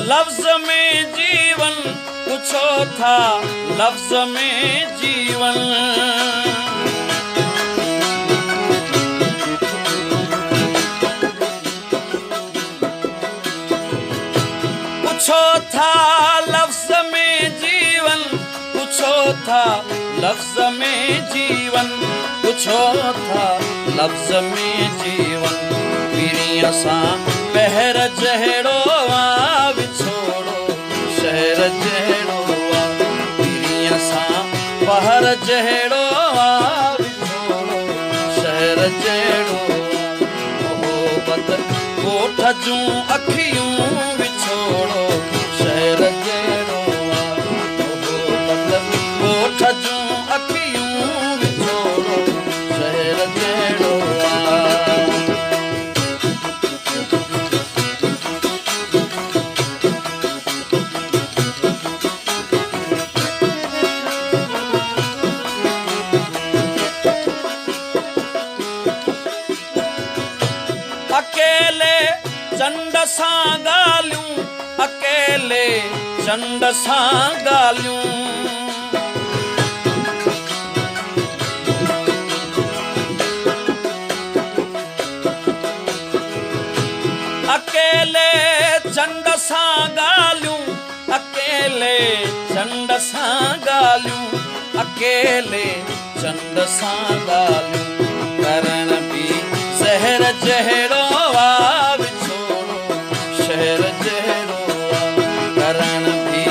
लफ्ज में जीवन पूछो था, लफ्ज में जीवन। पूछो था लफ्ज में जीवन, पूछो था लफ्ज में जीवन, पूछो था लफ्ज में जीवन। पीड़ियां सा पहर जहड़ो आ विछोड़ो शहर जहड़ो आ। पीड़ियां सा पहर जहड़ो आ विछोड़ो शहर जहड़ो आ। मोहब्बत कोठ जूं अखियूं विछोड़ो शहर जहड़ो आ। मोहब्बत कोठ जूं अखियूं विछोड़ो शहर जहड़ो आ। अकेले चंड सां ॻाल्हियूं, अकेले चंड सां ॻाल्हियूं। अकेले चंड सां ॻाल्हियूं, अकेले चंड सां ॻाल्हियूं, अकेले चंड सां ॻाल्हियूं। करण बि ज़हर जहड़ो आ विछोड़ो शहर जहड़ो आ। करण बि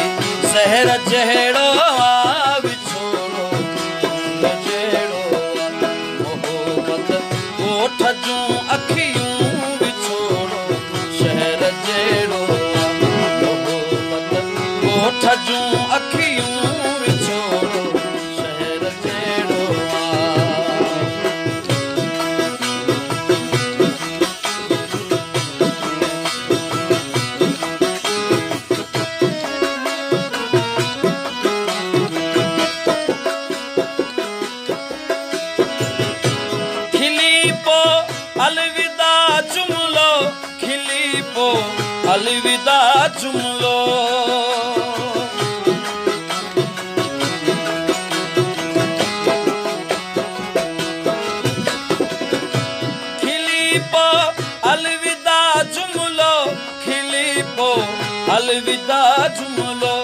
ज़हर जहड़ो आ विछोड़ो जहड़ो आ। मोहब्बत कोठ जूं अखियूं विछोड़ो शहर जहड़ो आ। मोहब्बत कोठ जूं अखियूं विछोड़ो शहर जहड़ो आ। अलविदा जुमलो खिली पो अलविदा जुमलो। खिली पो अलविदा जुमलो, खिली पो अलविदा जुमलो,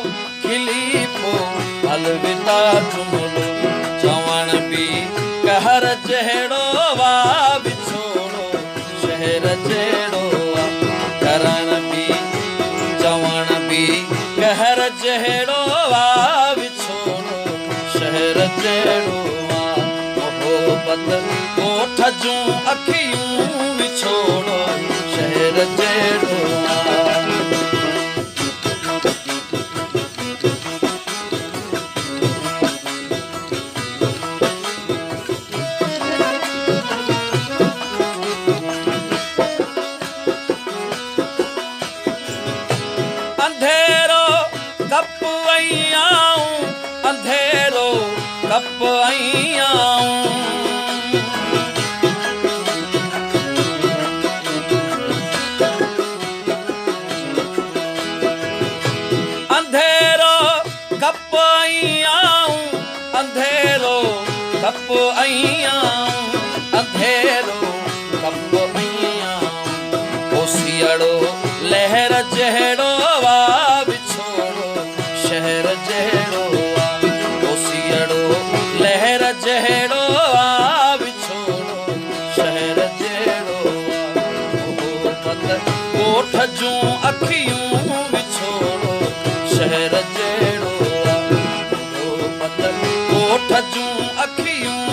खिली पो अलविदा जुमलो। चवण बि कहर जहड़ो वा विछोड़ो शहर जहड़ो आ। करण बि चवण बि कहर जहड़ो आ विछोड़ो शहर जहड़ो आ। मोहब्बत कोठ जूं अखियूं विछोड़ो शहर जहड़ो आ। अंधेरो कप आई आऊं, अंधेरो कप आई आऊं। अंधेरो कप आई आऊं, अंधेरो कप आई आऊं, अंधेरो कप आई आऊं। ओसियड़ो लहर जहड़ो आ विछोड़ो शहर जहड़ो आ। ओसियड़ो लहर जहड़ो आ विछोड़ो शहर जहड़ो आ। मोहब्बत कोठ जूं अखियूं विछोड़ो शहर जहड़ो आ। मोहब्बत कोठ जूं अखियूं